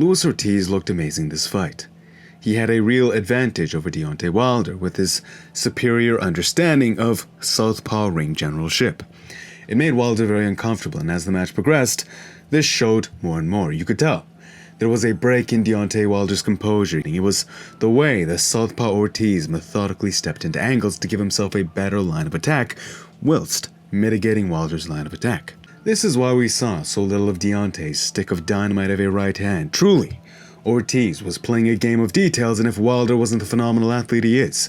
Luis Ortiz looked amazing this fight. He had a real advantage over Deontay Wilder with his superior understanding of southpaw ring generalship. It made Wilder very uncomfortable, and as the match progressed, this showed more and more. You could tell there was a break in Deontay Wilder's composure. It was the way the southpaw Ortiz methodically stepped into angles to give himself a better line of attack, whilst mitigating Wilder's line of attack. This is why we saw so little of Deontay's stick of dynamite of a right hand. Truly, Ortiz was playing a game of details, and if Wilder wasn't the phenomenal athlete he is,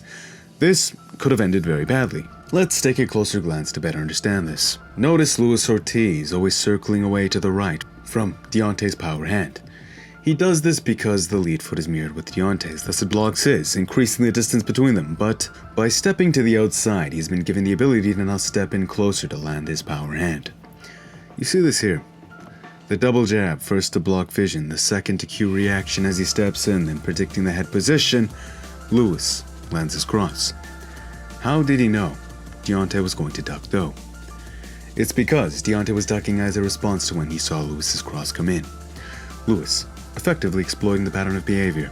this could have ended very badly. Let's take a closer glance to better understand this. Notice Luis Ortiz always circling away to the right from Deontay's power hand. He does this because the lead foot is mirrored with Deontay's, thus it blocks his, increasing the distance between them. But by stepping to the outside, he's been given the ability to now step in closer to land his power hand. You see this here. The double jab, first to block vision, the second to cue reaction as he steps in, then predicting the head position, Luis lands his cross. How did he know Deontay was going to duck though? It's because Deontay was ducking as a response to when he saw Luis's cross come in. Luis effectively exploiting the pattern of behavior.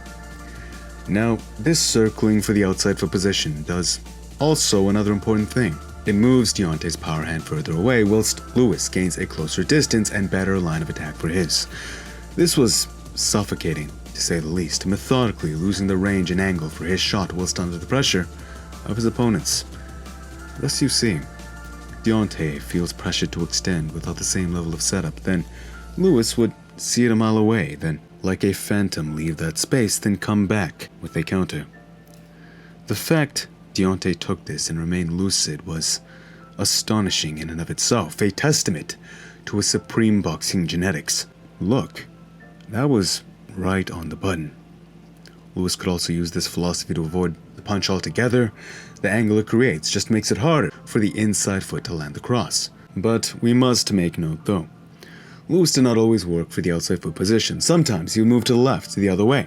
Now, this circling for the outside foot position does also another important thing. It moves Deontay's power hand further away, whilst Luis gains a closer distance and better line of attack for his. This was suffocating, to say the least, methodically losing the range and angle for his shot whilst under the pressure of his opponents. Thus you see, Deontay feels pressure to extend without the same level of setup. Then Luis would see it a mile away, then like a phantom leave that space, then come back with a counter. The fact Deontay took this and remained lucid was astonishing in and of itself, a testament to his supreme boxing genetics. Look, that was right on the button. Luis could also use this philosophy to avoid the punch altogether. The angle it creates just makes it harder for the inside foot to land the cross. But we must make note though, Luis did not always work for the outside foot position. Sometimes he would move to the left, the other way.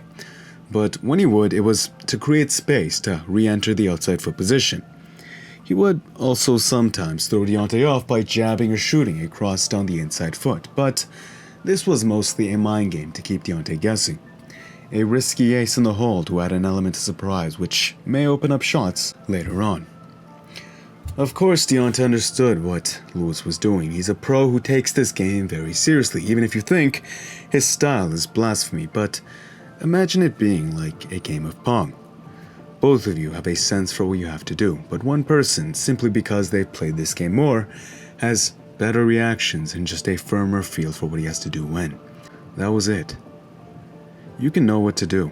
But when he would, it was to create space to re-enter the outside foot position. He would also sometimes throw Deontay off by jabbing or shooting a cross down the inside foot, but this was mostly a mind game to keep Deontay guessing. A risky ace in the hole to add an element of surprise, which may open up shots later on. Of course, Deontay understood what Luis was doing. He's a pro who takes this game very seriously, even if you think his style is blasphemy, but imagine it being like a game of Pong. Both of you have a sense for what you have to do, but one person, simply because they've played this game more, has better reactions and just a firmer feel for what he has to do when. That was it. You can know what to do,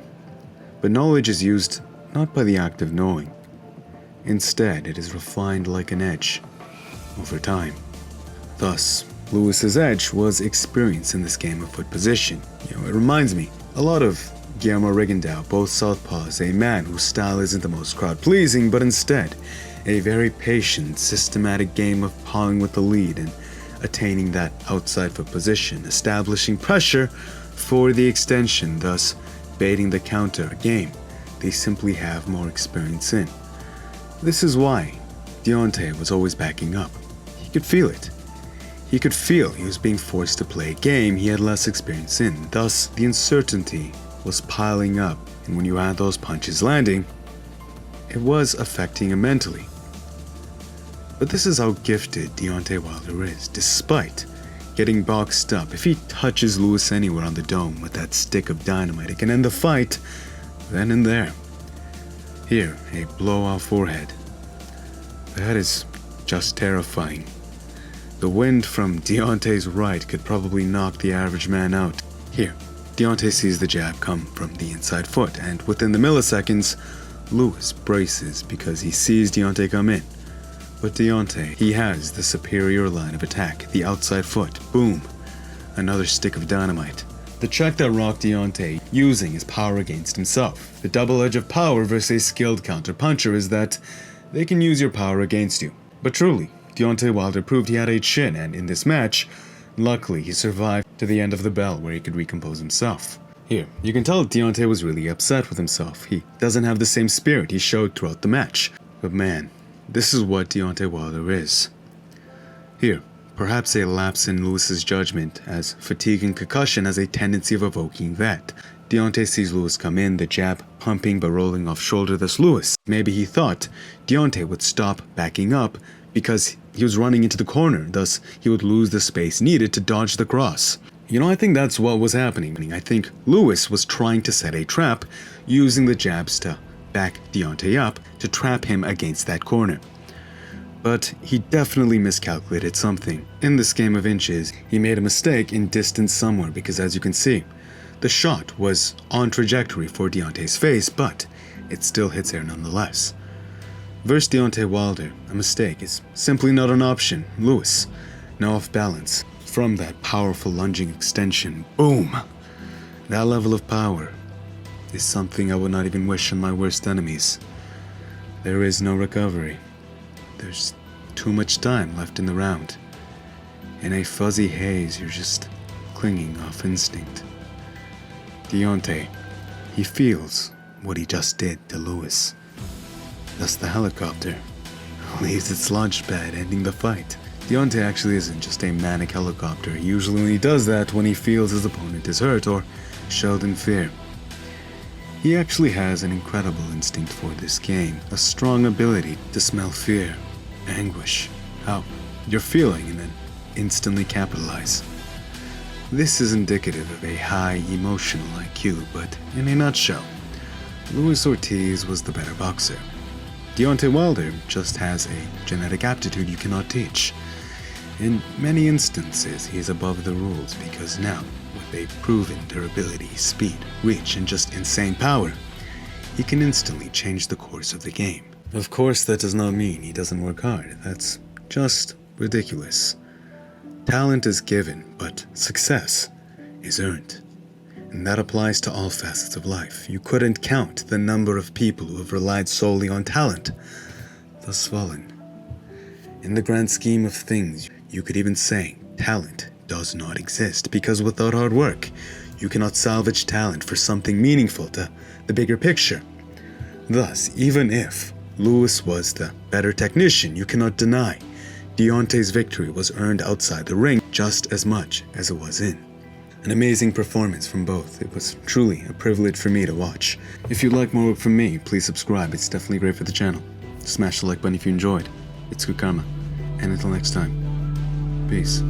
but knowledge is used not by the act of knowing. Instead, it is refined like an edge over time. Thus, Luis's edge was experience in this game of foot position. It reminds me a lot of Guillermo Rigondeaux, both southpaws, a man whose style isn't the most crowd-pleasing, but instead a very patient, systematic game of pawing with the lead and attaining that outside foot position, establishing pressure for the extension, thus baiting the counter, a game they simply have more experience in. This is why Deontay was always backing up. He could feel it. He could feel he was being forced to play a game he had less experience in, thus the uncertainty was piling up, and when you had those punches landing, it was affecting him mentally. But this is how gifted Deontay Wilder is. Despite getting boxed up, if he touches Luis anywhere on the dome with that stick of dynamite, it can end the fight then and there. Here, a blowout forehead. That is just terrifying. The wind from Deontay's right could probably knock the average man out. Here, Deontay sees the jab come from the inside foot, and within the milliseconds, Luis braces because he sees Deontay come in. But Deontay, he has the superior line of attack, the outside foot. Boom. Another stick of dynamite. The check that rocked Deontay, using his power against himself. The double edge of power versus a skilled counter-puncher is that they can use your power against you. But truly, Deontay Wilder proved he had a chin, and in this match, luckily he survived to the end of the bell where he could recompose himself. Here, you can tell Deontay was really upset with himself. He doesn't have the same spirit he showed throughout the match. But man, this is what Deontay Wilder is. Here, perhaps a lapse in Lewis's judgment, as fatigue and concussion has a tendency of evoking that. Deontay sees Lewis come in, the jab pumping but rolling off shoulder. Thus Lewis. Maybe he thought Deontay would stop backing up because he was running into the corner, thus he would lose the space needed to dodge the cross. I think that's what was happening. I think Lewis was trying to set a trap, using the jabs to back Deontay up to trap him against that corner. But he definitely miscalculated something. In this game of inches, he made a mistake in distance somewhere because, as you can see, the shot was on trajectory for Deontay's face, but it still hits air nonetheless. Versus Deontay Wilder, a mistake is simply not an option. Lewis, now off balance. From that powerful lunging extension, boom! That level of power is something I would not even wish on my worst enemies. There is no recovery. There's too much time left in the round. In a fuzzy haze, you're just clinging off instinct. Deontay, he feels what he just did to Lewis. Thus the helicopter leaves its launch pad, ending the fight. Deontay actually isn't just a manic helicopter. He usually only does that when he feels his opponent is hurt or shelled in fear. He actually has an incredible instinct for this game, a strong ability to smell fear, anguish, how you're feeling, and then instantly capitalize. This is indicative of a high emotional IQ, but in a nutshell, Luis Ortiz was the better boxer. Deontay Wilder just has a genetic aptitude you cannot teach. In many instances, he is above the rules because now, with a proven durability, speed, reach, and just insane power, he can instantly change the course of the game. Of course, that does not mean he doesn't work hard. That's just ridiculous. Talent is given, but success is earned. And that applies to all facets of life. You couldn't count the number of people who have relied solely on talent, thus fallen. In the grand scheme of things, you could even say talent does not exist, because without hard work, you cannot salvage talent for something meaningful to the bigger picture. Thus, even if Lewis was the better technician, you cannot deny Deontay's victory was earned outside the ring just as much as it was in. An amazing performance from both. It was truly a privilege for me to watch. If you'd like more work from me, please subscribe. It's definitely great for the channel. Smash the like button if you enjoyed. It's good karma. And until next time, peace.